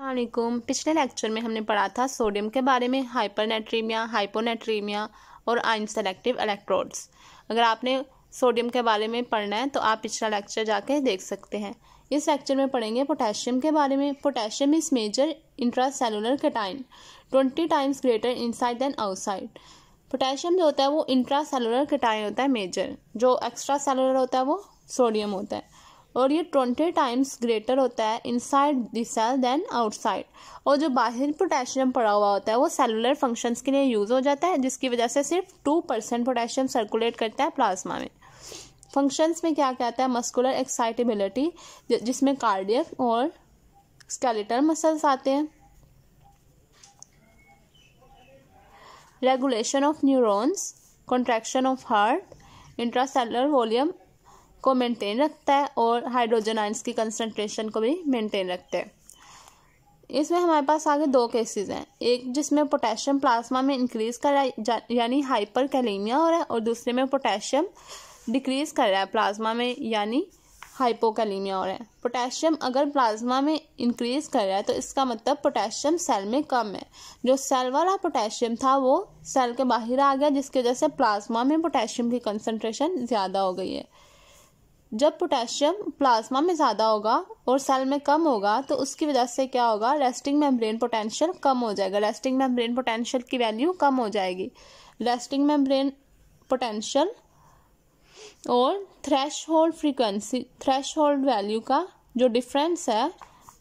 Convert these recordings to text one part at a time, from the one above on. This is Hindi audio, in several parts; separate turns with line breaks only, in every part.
वालेकुम। पिछले लेक्चर में हमने पढ़ा था सोडियम के बारे में, हाइपरनेट्रीमिया, हाइपोनेट्रीमिया और आयन सेलेक्टिव इलेक्ट्रोड्स। अगर आपने सोडियम के बारे में पढ़ना है तो आप पिछला लेक्चर जाके देख सकते हैं। इस लेक्चर में पढ़ेंगे पोटेशियम के बारे में। Potassium is major intracellular cation 20 times greater inside than outside. Potassium जो होता है वो इंट्रासेलुलर कैटायन होता है मेजर, जो एक्स्ट्रा सेलुलर होता है वो सोडियम होता है, और ये 20 टाइम्स ग्रेटर होता है inside the cell than outside. और जो बाहर पोटेशियम पड़ा हुआ होता है वो सेलुलर फंक्शंस के लिए यूज हो जाता है, जिसकी वजह से सिर्फ 2% पोटेशियम सर्कुलेट करता है प्लाज्मा में। फंक्शंस में क्या क्या आता है? मस्कुलर एक्साइटेबिलिटी, जिसमें कार्डियक और स्केलेटल मसल्स आते हैं। Regulation of neurons, contraction of heart, intracellular volume को मेंटेन रखता है और हाइड्रोजन आयंस की कंसंट्रेशन को भी मेंटेन रखता है। इसमें हमारे पास आगे दो केसेस हैं, एक जिसमें पोटेशियम प्लाज्मा में इंक्रीज कर रहा है यानी हाइपर कैलेमिया हो रहा है, और दूसरे में पोटेशियम डिक्रीज कर रहा है प्लाज्मा में यानी हाइपोकैलेमिया हो रहा है। पोटेशियम अगर प्लाज्मा में इंक्रीज कर रहा है तो इसका मतलब पोटेशियम सेल में कम है। जो सेल वाला पोटेशियम था वो सेल के बाहर आ गया, जिसकी वजह से प्लाज्मा में पोटेशियम की कंसंट्रेशन ज़्यादा हो गई है। जब पोटेशियम प्लाज्मा में ज़्यादा होगा और सेल में कम होगा तो उसकी वजह से क्या होगा? रेस्टिंग मेम्ब्रेन पोटेंशियल कम हो जाएगा। रेस्टिंग मेम्ब्रेन पोटेंशियल की वैल्यू कम हो जाएगी। रेस्टिंग मेम्ब्रेन पोटेंशियल और थ्रेशहोल्ड फ्रीक्वेंसी, थ्रेशहोल्ड वैल्यू का जो डिफरेंस है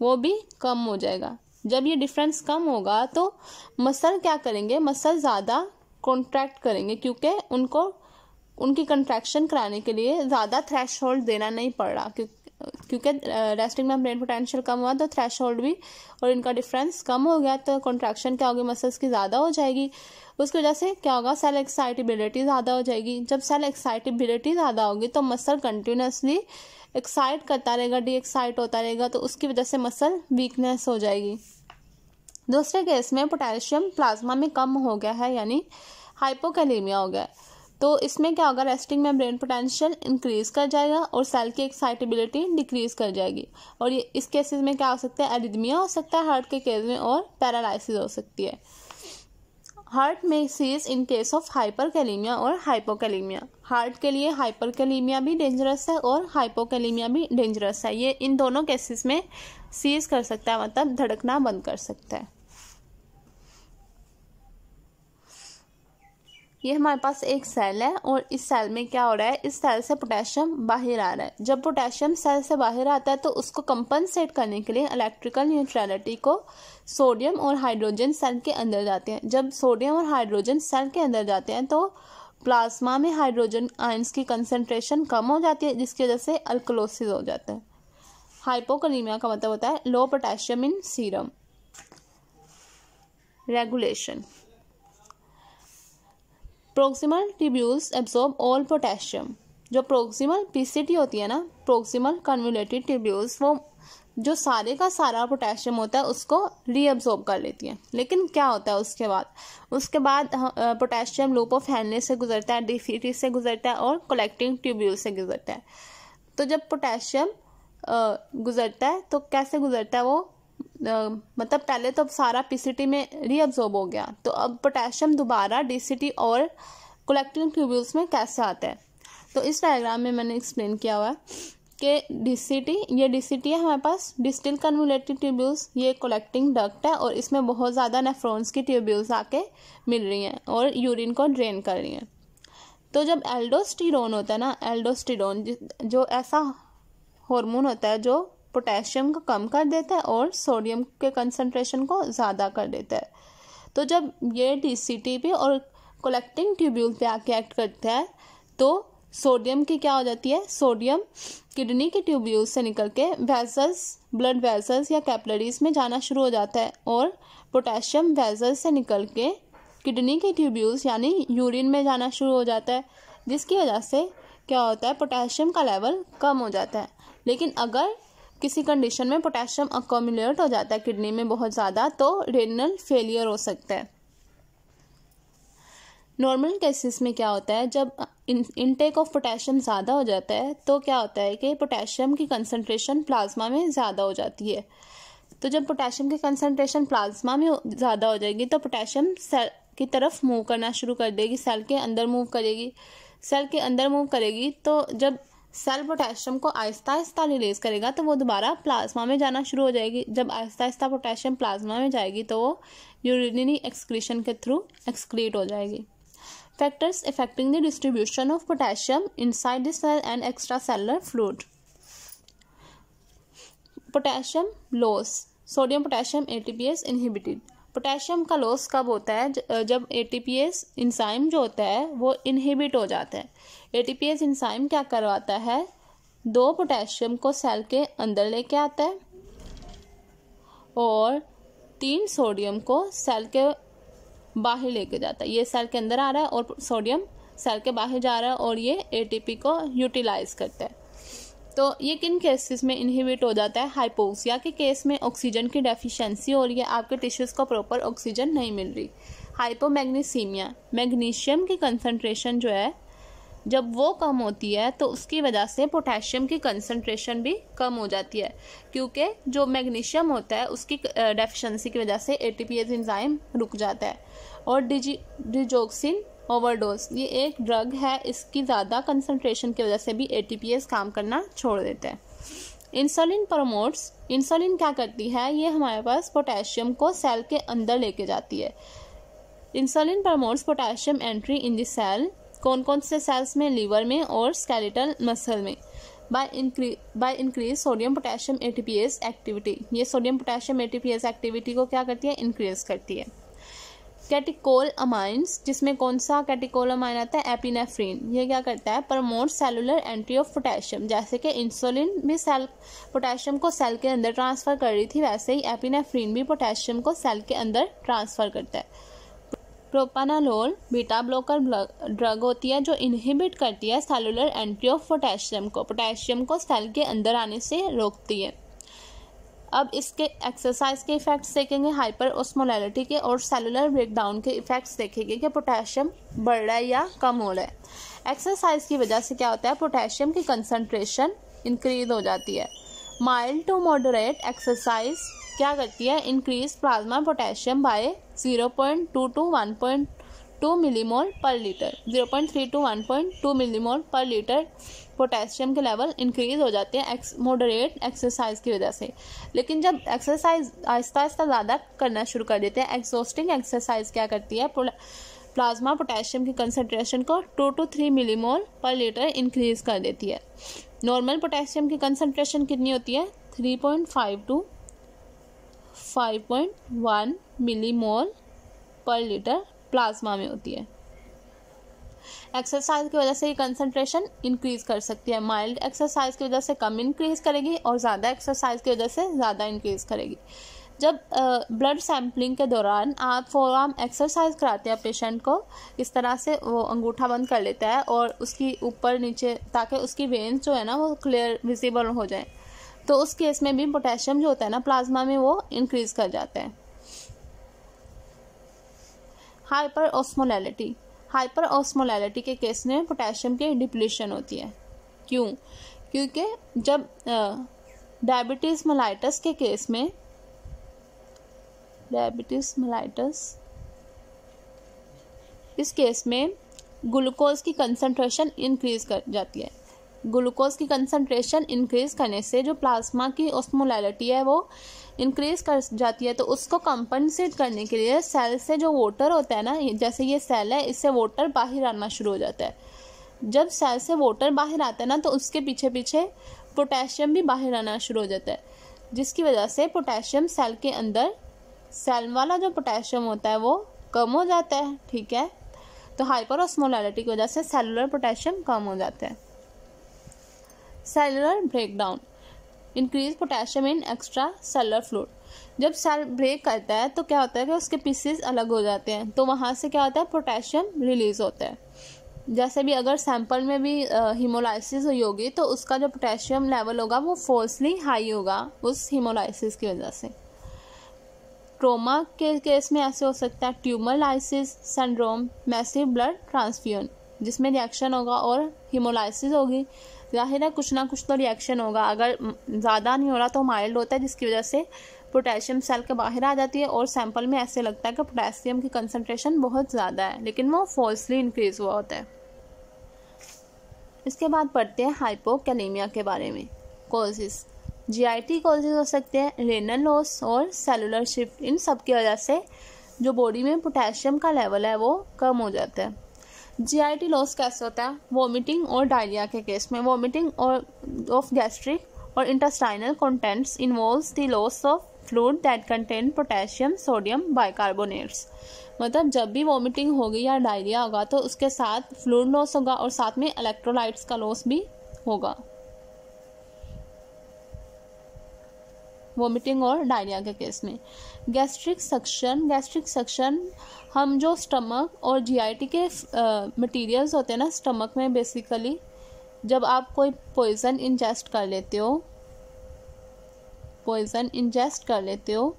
वो भी कम हो जाएगा। जब ये डिफरेंस कम होगा तो मसल क्या करेंगे? मसल ज़्यादा कॉन्ट्रैक्ट करेंगे, क्योंकि उनकी कंट्रैक्शन कराने के लिए ज़्यादा थ्रेशहोल्ड देना नहीं पड़ रहा, क्योंकि रेस्टिंग मेम्ब्रेन पोटेंशियल कम हुआ तो थ्रेशहोल्ड भी और इनका डिफरेंस कम हो गया, तो कंट्रैक्शन क्या होगी? मसल्स की ज़्यादा हो जाएगी। उसकी वजह से क्या होगा? सेल एक्साइटेबिलिटी ज़्यादा हो जाएगी। जब सेल एक्साइटेबिलिटी ज़्यादा होगी तो मसल कंटिन्यूसली एक्साइट करता रहेगा, डी एक्साइट होता रहेगा, तो उसकी वजह से मसल वीकनेस हो जाएगी। दूसरे केस में पोटेशियम प्लाज्मा में कम हो गया है यानी हाइपोकैलेमिया हो गया, तो इसमें क्या होगा? रेस्टिंग मेम्ब्रेन पोटेंशियल इंक्रीज कर जाएगा और सेल की एक्साइटेबिलिटी डिक्रीज कर जाएगी, और ये इस केसेस में क्या हो सकता है? एरिथमिया हो सकता है हार्ट के केस में, और पैरालिसिस हो सकती है। हार्ट में cease in case of hyperkalemia और हाइपोकैलेमिया। हार्ट के लिए हाइपरकैलेमिया भी डेंजरस है और हाइपोकैलेमिया भी डेंजरस है। ये इन दोनों केसेस में सीज कर सकता है, मतलब धड़कना बंद कर सकता है। ये हमारे पास एक सेल है और इस सेल में क्या हो रहा है? इस सेल से पोटेशियम बाहर आ रहा है। जब पोटेशियम सेल से बाहर आता है तो उसको कंपनसेट करने के लिए इलेक्ट्रिकल न्यूट्रलिटी को सोडियम और हाइड्रोजन सेल के अंदर जाते हैं। जब सोडियम और हाइड्रोजन सेल के अंदर जाते हैं तो प्लाज्मा में हाइड्रोजन आयंस की कंसंट्रेशन कम हो जाती है, जिसकी वजह से अल्कलोसिस हो जाता है। हाइपोकैलेमिया का मतलब होता है low potassium in serum. Regulation, proximal tubules absorb all potassium. जो प्रोक्सिमल पीसीटी होती है ना, प्रोक्सिमल कन्वोल्यूटेड ट्यूब्यूल्स, वो जो सारे का सारा पोटेशियम होता है उसको रीअब्जॉर्ब कर लेती है। लेकिन क्या होता है उसके बाद पोटेशियम लूप ऑफ हेनले से गुजरता है, डीसीटी से गुजरता है और कलेक्टिंग ट्यूब्यूल से गुजरता है। तो जब पोटेशियम गुजरता है तो कैसे गुजरता है वो? मतलब पहले तो सारा पीसीटी में रीअब्जॉर्ब हो गया, तो अब पोटेशियम दोबारा डीसीटी और कलेक्टिंग ट्यूब्यूल्स में कैसे आता है? तो इस डायग्राम में मैंने एक्सप्लेन किया हुआ है कि डीसीटी है हमारे पास, डिस्टिल कन्वोल्यूटेड ट्यूब्यूल्स, ये कलेक्टिंग डक्ट है और इसमें बहुत ज़्यादा नेफ्रॉन्स की ट्यूब्यूल्स आके मिल रही हैं और यूरिन को ड्रेन कर रही हैं। तो जब एल्डोस्टेरोन होता है ना, एल्डोस्टेरोन जो ऐसा हार्मोन होता है जो पोटेशियम को कम कर देता है और सोडियम के कंसंट्रेशन को ज़्यादा कर देता है। तो जब ये डीसीटी पे और कलेक्टिंग ट्यूब्यूल पे आके एक्ट करता है तो सोडियम की क्या हो जाती है? सोडियम किडनी के ट्यूब्यूल से निकल के वेसल्स, ब्लड वेसल्स या कैपिलरीज में जाना शुरू हो जाता है, और पोटेशियम वेसल्स से निकल के किडनी के ट्यूब्यूल्स यानी यूरिन में जाना शुरू हो जाता है, जिसकी वजह से क्या होता है? पोटेशियम का लेवल कम हो जाता है। लेकिन अगर किसी कंडीशन में पोटेशियम अकोमुलेट हो जाता है किडनी में बहुत ज़्यादा तो रेनल फेलियर हो सकता है। नॉर्मल केसेस में क्या होता है? जब इनटेक ऑफ पोटेशियम ज़्यादा हो जाता है तो क्या होता है कि पोटेशियम की कंसंट्रेशन प्लाज्मा में ज़्यादा हो जाती है। तो जब पोटेशियम की कंसंट्रेशन प्लाज्मा में ज़्यादा हो जाएगी तो पोटेशियम सेल की तरफ मूव करना शुरू कर देगी, सेल के अंदर मूव करेगी। सेल के अंदर मूव करेगी तो जब सेल पोटेशियम को आहिस्ता आहिस्ता रिलीज करेगा तो वो दोबारा प्लाज्मा में जाना शुरू हो जाएगी। जब आहिस्ता आहिस्ता पोटेशियम प्लाज्मा में जाएगी तो वो यूरिनरी एक्सक्रीशन के थ्रू एक्सक्रीट हो जाएगी। Factors affecting the distribution of potassium inside the cell and extra cellular fluid. Potassium loss, sodium potassium ATPase inhibited. Potassium का लॉस कब होता है? जब एटीपीएस इंजाइम जो होता है वो इनहिबिट हो जाता है। एटीपीएस इंजाइम क्या करवाता है? 2 पोटेशियम को सेल के अंदर लेके आता है और 3 सोडियम को सेल के बाहर लेके जाता है। ये सेल के अंदर आ रहा है और सोडियम सेल के बाहर जा रहा है और ये एटीपी को यूटिलाइज करता है। तो ये किन केसेस में इनहिबिट हो जाता है? हाइपोक्सिया के केस में ऑक्सीजन की डेफिशिएंसी हो रही है, आपके टिश्यूज को प्रॉपर ऑक्सीजन नहीं मिल रही। हाइपोमैग्नीसीमिया, मैग्नीशियम की कंसंट्रेशन जो है जब वो कम होती है तो उसकी वजह से पोटेशियम की कंसंट्रेशन भी कम हो जाती है, क्योंकि जो मैग्नीशियम होता है उसकी डेफिशिएंसी की वजह से एटीपीएस एंजाइम रुक जाता है। और डिजोक्सिन ओवरडोज, ये एक ड्रग है, इसकी ज़्यादा कंसंट्रेशन की वजह से भी एटीपीएस काम करना छोड़ देता है। इंसुलिन प्रमोट्स, इंसुलिन क्या करती है? ये हमारे पास पोटेशियम को सेल के अंदर लेके जाती है। Insulin promotes potassium entry in the cell. कौन कौन से सेल्स में? लीवर में और स्केलेटल मसल में। By increase sodium potassium ATPase activity, ये सोडियम पोटेशियम एटीपीएस एक्टिविटी को क्या करती है? इंक्रीज करती है। कैटिकोल अमाइंस, जिसमें कौन सा कैटिकोल अमाइन आता है? एपिनेफ्रिन। ये क्या करता है? Promote cellular entry of potassium. जैसे कि इंसुलिन भी सेल पोटेशियम को सेल के अंदर ट्रांसफर कर रही थी, वैसे ही एपिनेफ्रिन भी पोटेशियम को सेल के अंदर ट्रांसफर करता है। प्रोपानालोल बीटा ब्लॉकर ड्रग होती है जो इनहिबिट करती है सेलुलर एंट्री ऑफ पोटेशियम को, पोटेशियम को सेल के अंदर आने से रोकती है। अब इसके एक्सरसाइज के इफेक्ट्स देखेंगे, हाइपर ऑस्मोलैरिटी के और सेलुलर ब्रेकडाउन के इफेक्ट्स देखेंगे कि पोटेशियम बढ़ रहा है या कम हो रहा है। एक्सरसाइज की वजह से क्या होता है? पोटेशियम की कंसंट्रेशन इंक्रीज हो जाती है। माइल्ड टू मॉडरेट एक्सरसाइज क्या करती है? Increase plasma potassium by 0.2 to 1.2 millimole per litre. 0.3 to 1.2 millimole per litre potassium के लेवल इंक्रीज हो जाते हैं मॉडरेट एक्सरसाइज की वजह से। लेकिन जब एक्सरसाइज आहिस्ता आहिस्ता ज़्यादा करना शुरू कर देते हैं, एक्सॉस्टिंग एक्सरसाइज क्या करती है? प्लाज्मा पोटेशियम की कंसंट्रेशन को 2 to 3 millimole per litre increase कर देती है। नॉर्मल पोटेशियम की कंसंट्रेशन कितनी होती है? 3.5 to 5.1 millimole per litre plasma में होती है। एक्सरसाइज की वजह से ये कंसंट्रेशन इंक्रीज कर सकती है। माइल्ड एक्सरसाइज की वजह से कम इंक्रीज करेगी और ज़्यादा एक्सरसाइज की वजह से ज़्यादा इंक्रीज करेगी। जब ब्लड सैम्पलिंग के दौरान आप फोरआर्म एक्सरसाइज कराते हैं पेशेंट को, इस तरह से वो अंगूठा बंद कर लेता है और उसकी ऊपर नीचे, ताकि उसकी वेन्स जो है ना वो क्लियर विजिबल हो जाए, तो उस केस में भी पोटेशियम जो होता है ना प्लाज्मा में वो इंक्रीज कर जाता है। हाइपर ऑस्मोलैरिटी, हाइपर ऑस्मोलैरिटी के केस में पोटेशियम की डिप्लीशन होती है। क्यों? क्योंकि जब डायबिटीज मेलाइटस के केस में, डायबिटीज मेलाइटस इस केस में ग्लूकोज की कंसंट्रेशन इंक्रीज कर जाती है। ग्लूकोज की कंसंट्रेशन इंक्रीज करने से जो प्लाज्मा की ऑस्मोलैरिटी है वो इंक्रीज कर जाती है, तो उसको कंपनसेट करने के लिए सेल से जो वाटर होता है ना, जैसे ये सेल है, इससे वाटर बाहर आना शुरू हो जाता है। जब सेल से वाटर बाहर आता है ना तो उसके पीछे पीछे पोटेशियम भी बाहर आना शुरू हो जाता है, जिसकी वजह से पोटेशियम सेल के अंदर, सेल वाला जो पोटेशियम होता है वो कम हो जाता है। ठीक है, तो हाइपर ऑस्मोलैरिटी की वजह से सेलुलर पोटेशियम कम हो जाता है। सेलुलर ब्रेकडाउन, इंक्रीज पोटेशियम इन एक्स्ट्रा सेलुलर फ्लूइड। जब सेल ब्रेक करता है तो क्या होता है कि उसके पीसेस अलग हो जाते हैं, तो वहाँ से क्या होता है? पोटेशियम रिलीज होता है। जैसे भी अगर सैंपल में भी हीमोलाइसिस हुई होगी तो उसका जो पोटेशियम लेवल होगा वो फोर्सली हाई होगा उस हीमोलाइसिस की वजह से। ट्रोमा के केस में ऐसे हो सकता है tumour lysis syndrome, massive blood transfusion, जिसमें रिएक्शन होगा और हीमोलाइसिस होगी। जाहिर है कुछ ना कुछ तो रिएक्शन होगा, अगर ज़्यादा नहीं हो रहा तो माइल्ड होता है, जिसकी वजह से पोटेशियम सेल के बाहर आ जाती है और सैंपल में ऐसे लगता है कि पोटेशियम की कंसंट्रेशन बहुत ज़्यादा है, लेकिन वो फॉल्सली इंक्रीज हुआ होता है। इसके बाद पढ़ते हैं हाइपोकैलेमिया के बारे में। कॉजेज, जीआईटी कॉजेज हो सकते हैं रेनल लॉस और सेलुलर शिफ्ट। इन सब की वजह से जो बॉडी में पोटेशियम का लेवल है वो कम हो जाता है। जीआईटी लॉस कैसे होता है? वॉमिटिंग और डायरिया के केस में। वॉमिटिंग और ऑफ गैस्ट्रिक और intestinal contents involves the loss of fluid that contain potassium sodium bicarbonates. मतलब जब भी वॉमिटिंग होगी या डायरिया होगा तो उसके साथ फ्लूइड लॉस होगा और साथ में इलेक्ट्रोलाइट्स का लॉस भी होगा, वॉमिटिंग और डायरिया के केस में। गैस्ट्रिक सक्शन हम जो स्टमक और जीआईटी के मटेरियल्स होते हैं ना स्टमक में, बेसिकली जब आप कोई पॉइजन इंजेस्ट कर लेते हो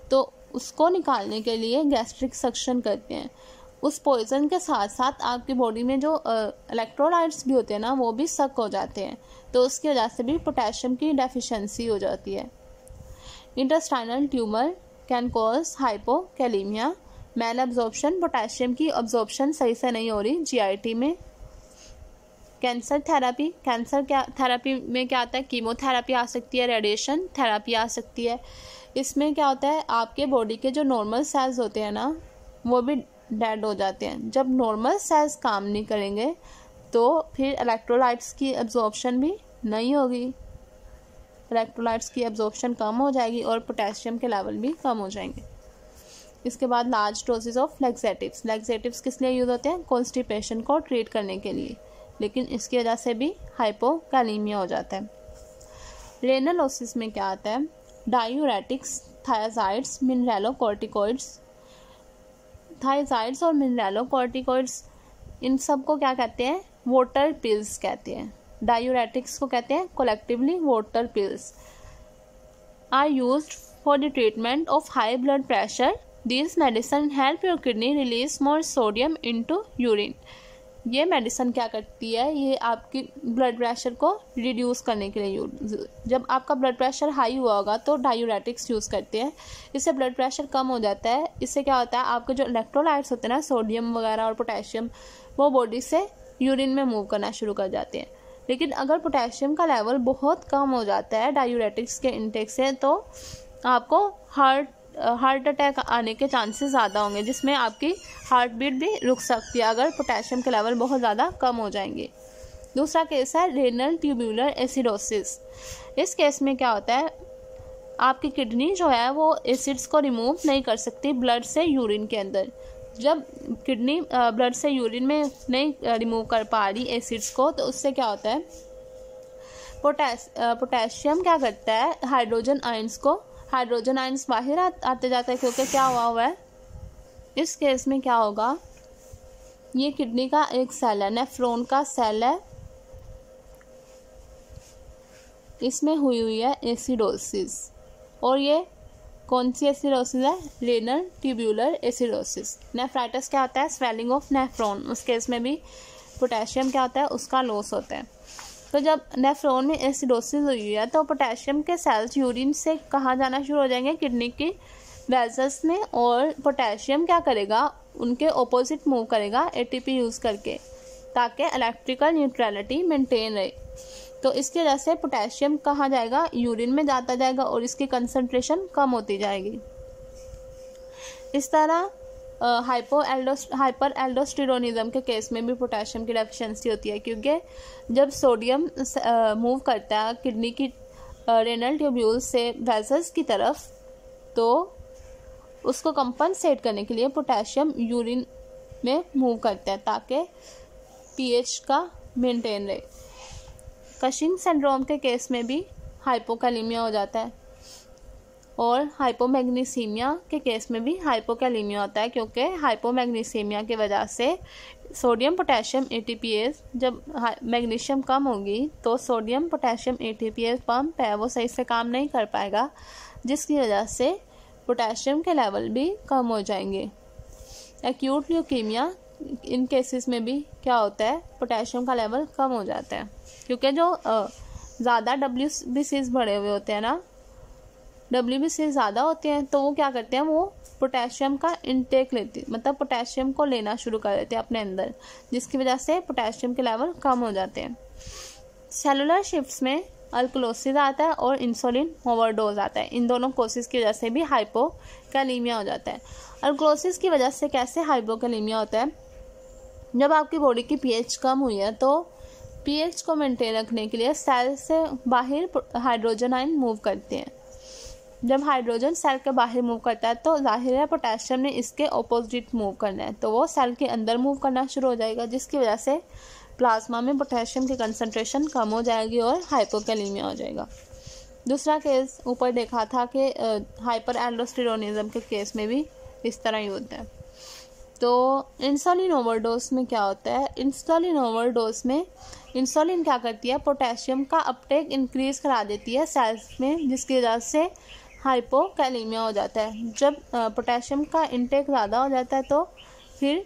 तो उसको निकालने के लिए गैस्ट्रिक सक्शन करते हैं। उस पॉइजन के साथ साथ आपकी बॉडी में जो इलेक्ट्रोलाइट्स भी होते हैं ना वो भी सक हो जाते हैं, तो उसकी वजह से भी पोटेशियम की डेफिशिएंसी हो जाती है। Intestinal tumour can cause hypokalemia. Malabsorption, potassium की अब्जॉर्प्शन सही से नहीं हो रही जीआईटी में। कैंसर थेरापी में क्या आता है? कीमोथेरापी आ सकती है, रेडिएशन थेरापी आ सकती है। इसमें क्या होता है, आपके बॉडी के जो नॉर्मल सेल्स होते हैं ना वो भी डेड हो जाते हैं। जब नॉर्मल सेल्स काम नहीं करेंगे तो फिर इलेक्ट्रोलाइट्स की एब्जॉर्प्शन भी नहीं होगी, इलेक्ट्रोलाइट्स की एब्जॉर्प्शन कम हो जाएगी और पोटेशियम के लेवल भी कम हो जाएंगे। इसके बाद लार्ज डोजेज ऑफ लैक्सेटिव्स किस लिए यूज होते हैं? कॉन्स्टिपेशन को ट्रीट करने के लिए, लेकिन इसकी वजह से भी हाइपोकैलेमिया हो जाता है। रेनल लॉसेस में क्या आता है? डायूरेटिक्स, थायजाइड्स, और मिनरलोकॉर्टिकॉइड्स, इन सब को क्या कहते हैं? वाटर पिल्स कहते हैं। डायूरेटिक्स को कहते हैं collectively water pills. Are used for the treatment of high blood pressure. These medicine help your kidney release more sodium into urine. ये मेडिसिन क्या करती है? ये आपकी ब्लड प्रेशर को रिड्यूस करने के लिए जब आपका ब्लड प्रेशर हाई हुआ होगा तो डायूरेटिक्स यूज़ करते हैं, इससे ब्लड प्रेशर कम हो जाता है। इससे क्या होता है, आपके जो इलेक्ट्रोलाइट्स होते हैं ना सोडियम वगैरह और पोटेशियम, वो बॉडी से यूरिन में मूव करना शुरू कर जाते हैं। लेकिन अगर पोटेशियम का लेवल बहुत कम हो जाता है डायूरेटिक्स के इंटेक से तो आपको हार्ट अटैक आने के चांसेस ज़्यादा होंगे, जिसमें आपकी हार्ट बीट भी रुक सकती है अगर पोटेशियम के लेवल बहुत ज़्यादा कम हो जाएंगे। दूसरा केस है रेनल ट्यूब्यूलर एसिडोसिस। इस केस में क्या होता है, आपकी किडनी जो है वो एसिड्स को रिमूव नहीं कर सकती ब्लड से यूरिन के अंदर। जब किडनी ब्लड से यूरिन में नहीं रिमूव कर पा रही एसिड्स को तो उससे क्या होता है, पोटेशियम क्या करता है, हाइड्रोजन आयंस बाहर आते जाते हैं, क्योंकि क्या हुआ है इस केस में क्या होगा, ये किडनी का एक सेल है, नेफ्रॉन का सेल है, इसमें हुई है एसिडोसिस। और ये कौन सी एसिडोसिस है? Renal tubular acidosis. नेफ्राइटिस क्या होता है? Swelling of nephron. उस केस में भी पोटेशियम क्या होता है, उसका लॉस होता है। तो जब नेफ्रॉन में एसिडोसिस हुई है तो पोटेशियम के सेल्स यूरिन से कहाँ जाना शुरू हो जाएंगे, किडनी की वेसल्स में, और पोटेशियम क्या करेगा, उनके ऑपोजिट मूव करेगा एटीपी यूज़ करके, ताकि इलेक्ट्रिकल न्यूट्रलिटी मेंटेन रहे। तो इसकी वजह से पोटेशियम कहाँ जाएगा, यूरिन में जाता जाएगा और इसकी कंसंट्रेशन कम होती जाएगी। इस तरह हाइपर एल्डोस्टेरोनिज्म के केस में भी पोटेशियम की डेफिशिएंसी होती है, क्योंकि जब सोडियम मूव करता है किडनी की रेनल ट्यूब्यूल से वेसल्स की तरफ, तो उसको कंपनसेट करने के लिए पोटेशियम यूरिन में मूव करता है ताकि पीएच का मेंटेन रहे। कशिंग सिंड्रोम के केस में भी हाइपोकैलेमिया हो जाता है, और हाइपोमैग्नीसीमिया के केस में भी हाइपोकैलेमिया होता है, क्योंकि हाइपोमैग्नीसीमिया की वजह से सोडियम पोटेशियम एटीपीएस, जब मैग्नीशियम कम होगी तो सोडियम पोटेशियम एटीपीएस पंप है वो सही से काम नहीं कर पाएगा, जिसकी वजह से पोटेशियम के लेवल भी कम हो जाएंगे। एक्यूट ल्यूकीमिया, इन केसेस में भी क्या होता है, पोटेशियम का लेवल कम हो जाता है, क्योंकि जो ज़्यादा WBCs बढ़े हुए होते हैं ना, WBC ज़्यादा होते हैं तो वो क्या करते हैं, वो पोटेशियम का इनटेक लेते हैं, मतलब पोटेशियम को लेना शुरू कर देते हैं अपने अंदर, जिसकी वजह से पोटेशियम के लेवल कम हो जाते हैं। सेलुलर शिफ्ट्स में अल्कलोसिस आता है और इंसुलिन ओवरडोज आता है। इन दोनों कोशिश की वजह से भी हाइपोकैलीमिया हो जाता है। अल्कलोसिस की वजह से कैसे हाइपोकैलीमिया होता है, जब आपकी बॉडी की pH कम हुई है तो pH को मेंटेन रखने के लिए सेल से बाहर हाइड्रोजन आयन मूव करते हैं। जब हाइड्रोजन सेल के बाहर मूव करता है तो जाहिर है पोटेशियम ने इसके ऑपोजिट मूव करना है, तो वो सेल के अंदर मूव करना शुरू हो जाएगा, जिसकी वजह से प्लाज्मा में पोटेशियम की कंसंट्रेशन कम हो जाएगी और हाइपोकैलीमिया हो जाएगा। दूसरा केस ऊपर देखा था कि हाइपर एल्डोस्टेरोनिज्म के केस में भी इस तरह ही होता है। तो इंसुलिन ओवरडोज में क्या होता है, इंसुलिन ओवरडोज में इंसुलिन क्या करती है, पोटेशियम का अपटेक इंक्रीज करा देती है सेल्स में, जिसकी वजह से हाइपोकैलीमिया हो जाता है। जब पोटेशियम का इंटेक ज़्यादा हो जाता है तो फिर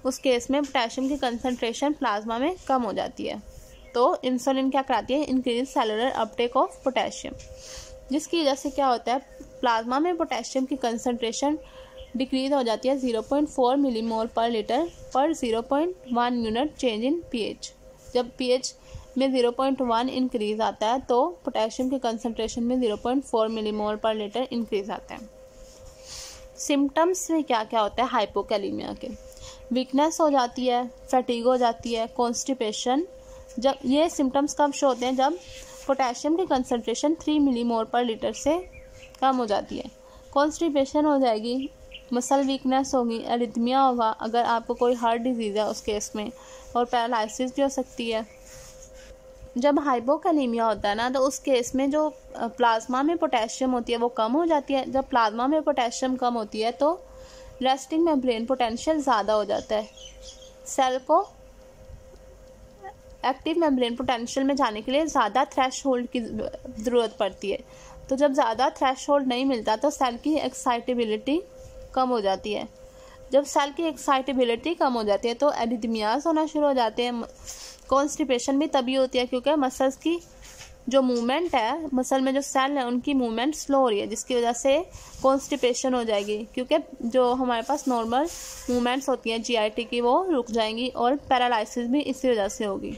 उस केस में पोटेशियम की कंसंट्रेशन प्लाज्मा में कम हो जाती है। तो इंसुलिन क्या कराती है, increase cellular Uptake of potassium, जिसकी वजह से क्या होता है, प्लाज्मा में पोटेशियम की कंसंट्रेशन डिक्रीज हो जाती है 0.4 मिलीमोल पर लीटर पर 0.1 यूनिट चेंज इन pH। जब pH में 0.1 इंक्रीज आता है तो पोटेशियम की कंसंट्रेशन में 0.4 मिलीमोल पर लीटर इंक्रीज आता है। सिम्टम्स में क्या क्या होता है हाइपोकैलीमिया के, वीकनेस हो जाती है, फैटिग हो जाती है, कॉन्स्टिपेशन। जब ये सिम्टम्स कब शो होते हैं, जब पोटेशियम की कंसंट्रेशन 3 मिलीमोल पर लीटर से कम हो जाती है। कॉन्स्टिपेशन हो जाएगी, मसल वीकनेस होगी, एरिथमिया होगा अगर आपको कोई हार्ट डिजीज़ है उस केस में, और पैरालिसिस भी हो सकती है। जब हाइपोकैलीमिया होता है ना तो उस केस में जो प्लाज्मा में पोटेशियम होती है वो कम हो जाती है। जब प्लाज्मा में पोटेशियम कम होती है तो रेस्टिंग मेम्ब्रेन पोटेंशियल ज़्यादा हो जाता है। सेल को एक्टिव मेम्ब्रेन पोटेंशियल में जाने के लिए ज़्यादा थ्रेशहोल्ड की ज़रूरत पड़ती है। तो जब ज़्यादा थ्रेशहोल्ड नहीं मिलता तो सेल की एक्साइटेबिलिटी कम हो जाती है। जब सेल की एक्साइटेबिलिटी कम हो जाती है तो एरिथमियाज होना शुरू हो जाते हैं। कॉन्स्टिपेशन भी तभी होती है क्योंकि मसल्स की जो मूवमेंट है, मसल में जो सेल है उनकी मूवमेंट स्लो हो रही है, जिसकी वजह से कॉन्स्टिपेशन हो जाएगी, क्योंकि जो हमारे पास नॉर्मल मूवमेंट्स होती हैं GIT की वो रुक जाएंगी, और पैरालिसिस भी इसी वजह से होगी।